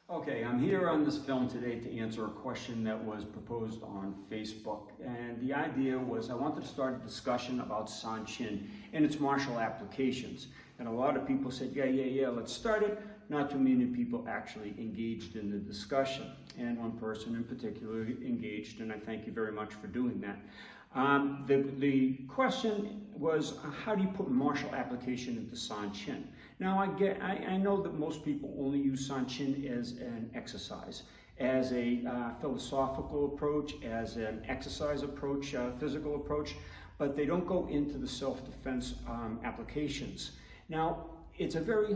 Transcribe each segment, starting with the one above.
Okay, I'm here on this film today to answer a question that was proposed on Facebook. And the idea was I wanted to start a discussion about Sanchin and its martial applications. And a lot of people said, yeah, let's start it. Not too many people actually engaged in the discussion. And one person in particular engaged, and I thank you very much for doing that. The question was, how do you put martial application into Sanchin? Now, I know that most people only use Sanchin as an exercise, as a philosophical approach, as an exercise approach, physical approach, but they don't go into the self-defense applications. Now, it's a very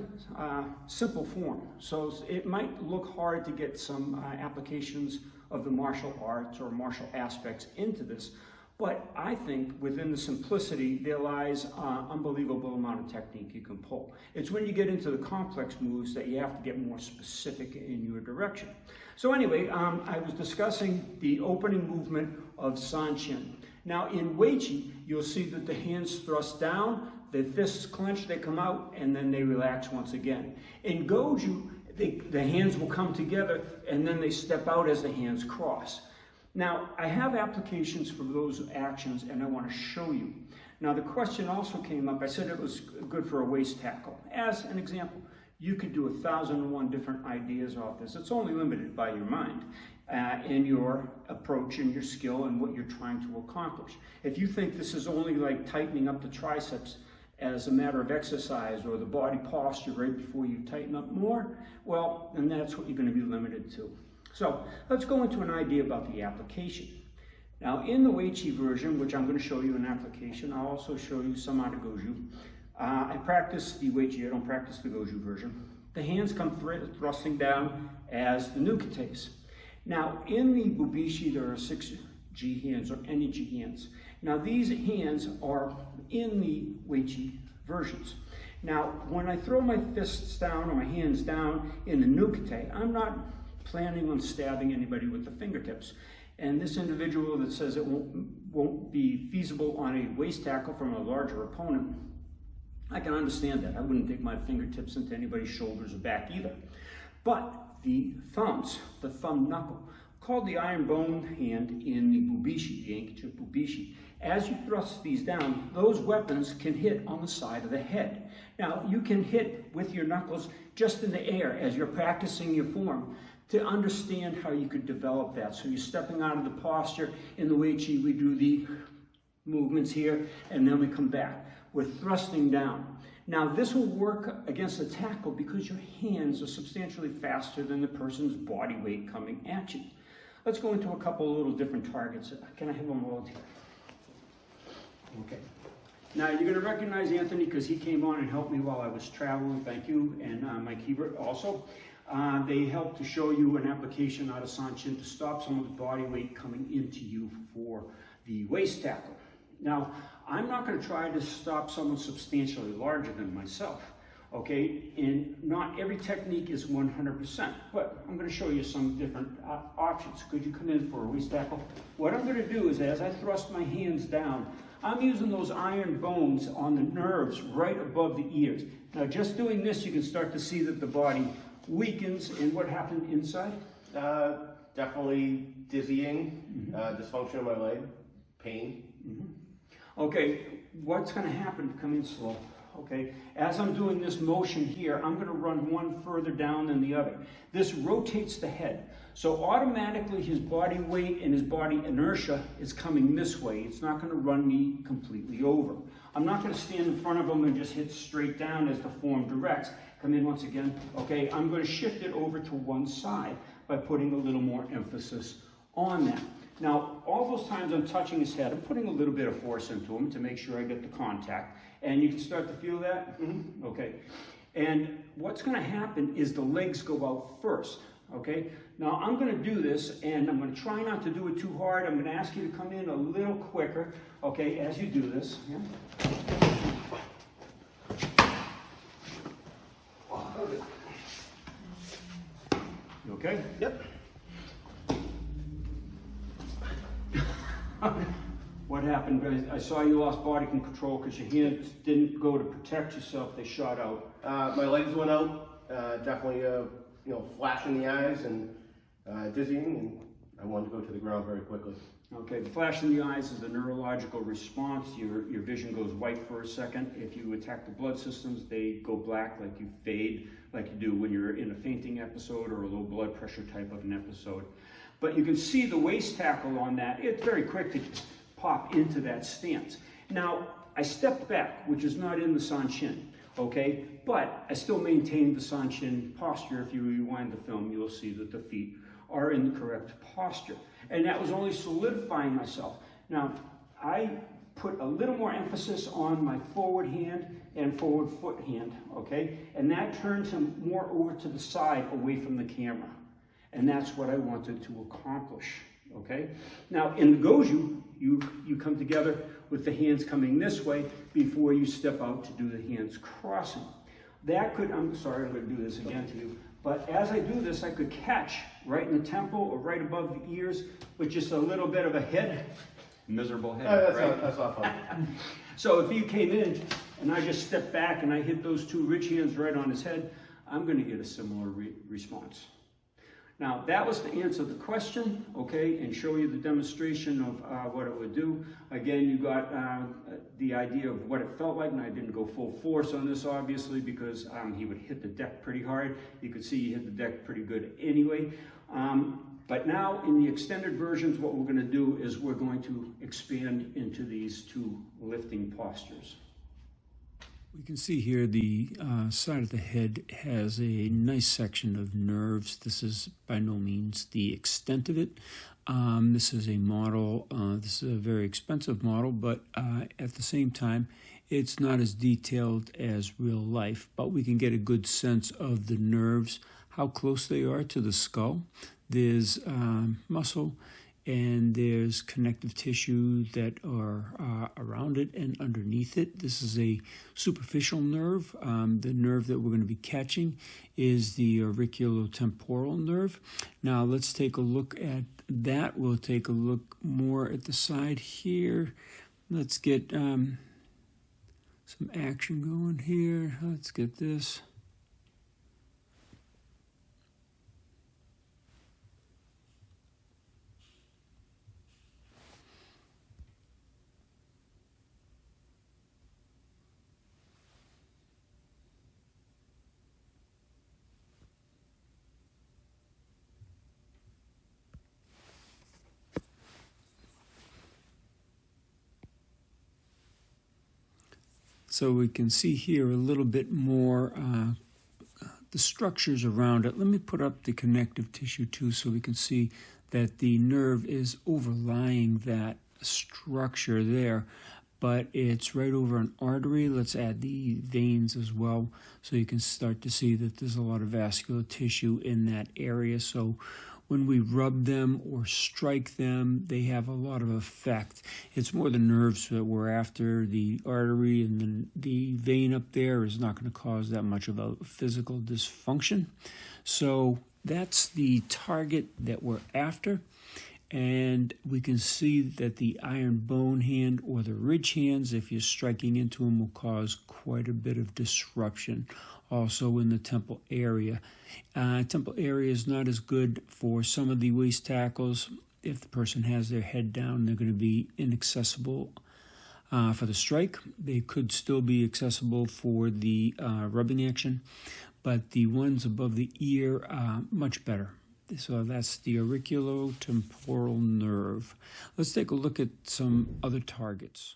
simple form, so it might look hard to get some applications of the martial arts or martial aspects into this, but I think within the simplicity there lies an unbelievable amount of technique you can pull. It's when you get into the complex moves that you have to get more specific in your direction. So anyway, I was discussing the opening movement of Sanchin. Now in Uechi, you'll see that the hands thrust down, the fists clench, they come out, and then they relax once again. In Goju, the hands will come together, and then they step out as the hands cross. Now, I have applications for those actions, and I want to show you. Now, the question also came up. I said it was good for a waist tackle. As an example, you could do 1,001 different ideas off this. It's only limited by your mind and your approach and your skill and what you're trying to accomplish. If you think this is only like tightening up the triceps as a matter of exercise or the body posture right before you tighten up more, well, then that's what you're going to be limited to. So let's go into an idea about the application. Now in the Uechi version, which I'm going to show you an application, I'll also show you some out of Goju. I practice the Uechi, I don't practice the Goju version. The hands come thrusting down as the Nukites. Now in the Bubishi, there are 6 G hands or any G hands. Now these hands are in the Uechi versions. Now when I throw my fists down or my hands down in the Nukite, I'm not planning on stabbing anybody with the fingertips. And this individual that says it won't be feasible on a waist tackle from a larger opponent, I can understand that. I wouldn't dig my fingertips into anybody's shoulders or back either. But the thumbs, the thumb knuckle, called the iron bone hand in the Bubishi, the ancient Bubishi. As you thrust these down, those weapons can hit on the side of the head. Now, you can hit with your knuckles just in the air as you're practicing your form to understand how you could develop that. So you're stepping out of the posture. In the Uechi, we do the movements here, and then we come back. We're thrusting down. Now, this will work against a tackle because your hands are substantially faster than the person's body weight coming at you. Let's go into a couple of little different targets. Can I have them all here? Okay. Now, you're going to recognize Anthony because he came on and helped me while I was traveling. Thank you. And Mike Hebert also. They helped to show you an application out of Sanchin to stop some of the body weight coming into you for the waist tackle. Now, I'm not going to try to stop someone substantially larger than myself, okay? And not every technique is 100%, but I'm going to show you some different options. Could you come in for a waist tackle? What I'm going to do is as I thrust my hands down, I'm using those iron bones on the nerves right above the ears. Now, just doing this, you can start to see that the body weakens. And what happened inside? Definitely dizzying, dysfunction of my leg, pain. Okay, what's going to happen? Come in slow. Okay, as I'm doing this motion here, I'm going to run one further down than the other. This rotates the head. So automatically his body weight and his body inertia is coming this way. It's not going to run me completely over. I'm not going to stand in front of him and just hit straight down as the form directs. Come in once again. Okay, I'm going to shift it over to one side by putting a little more emphasis on that. Now, all those times I'm touching his head, I'm putting a little bit of force into him to make sure I get the contact. And you can start to feel that? Okay. And what's going to happen is the legs go out first. okay? Now I'm going to do this, and I'm going to try not to do it too hard. I'm going to ask you to come in a little quicker, okay, as you do this. Yeah? You okay? Yep. What happened? I saw you lost body control because your hands didn't go to protect yourself. They shot out. My legs went out. Definitely, flash in the eyes and dizzying, and I wanted to go to the ground very quickly. Okay, the flash in the eyes is a neurological response. Your vision goes white for a second. If you attack the blood systems, they go black, like you fade, like you do when you're in a fainting episode or a low blood pressure type of an episode. But you can see the waist tackle on that. It's very quick to pop into that stance. Now, I stepped back, which is not in the Sanchin, okay? But I still maintained the Sanchin posture. If you rewind the film, you'll see that the feet are in the correct posture. And that was only solidifying myself. Now, I put a little more emphasis on my forward hand and forward foot hand, okay? And that turns him more over to the side away from the camera. And that's what I wanted to accomplish, okay? Now, in the Goju, you come together with the hands coming this way before you step out to do the hands crossing. That could, I'm sorry, I'm going to do this again to you, but as I do this, I could catch right in the temple or right above the ears with just a little bit of a head, miserable head, right? That's not fun. So if you came in and I just stepped back and I hit those two rich hands right on his head, I'm going to get a similar response. Now, that was to answer the question, okay, and show you the demonstration of what it would do. Again, you got the idea of what it felt like, and I didn't go full force on this, obviously, because he would hit the deck pretty hard. You could see he hit the deck pretty good anyway. But now, in the extended versions, what we're going to do is we're going to expand into these two lifting postures. We can see here the side of the head has a nice section of nerves. This is by no means the extent of it. This is a model. This is a very expensive model, but at the same time, it's not as detailed as real life. But we can get a good sense of the nerves, how close they are to the skull. There's muscle, and there's connective tissue that are around it and underneath it. This is a superficial nerve. The nerve that we're going to be catching is the auriculotemporal nerve. Now let's take a look at that. We'll take a look more at the side here. Let's get some action going here. Let's get this. So we can see here a little bit more the structures around it. Let me put up the connective tissue too so we can see that the nerve is overlying that structure there, but it's right over an artery. Let's add the veins as well so you can start to see that there's a lot of vascular tissue in that area. So when we rub them or strike them, they have a lot of effect. It's more the nerves that we're after. The artery and then the vein up there is not going to cause that much of a physical dysfunction. So that's the target that we're after. And we can see that the iron bone hand or the ridge hands, if you're striking into them, will cause quite a bit of disruption. Also in the temple area. Temple area is not as good for some of the waist tackles. If the person has their head down, they're going to be inaccessible for the strike. They could still be accessible for the rubbing action, but the ones above the ear, much better. So that's the auriculotemporal nerve. Let's take a look at some other targets.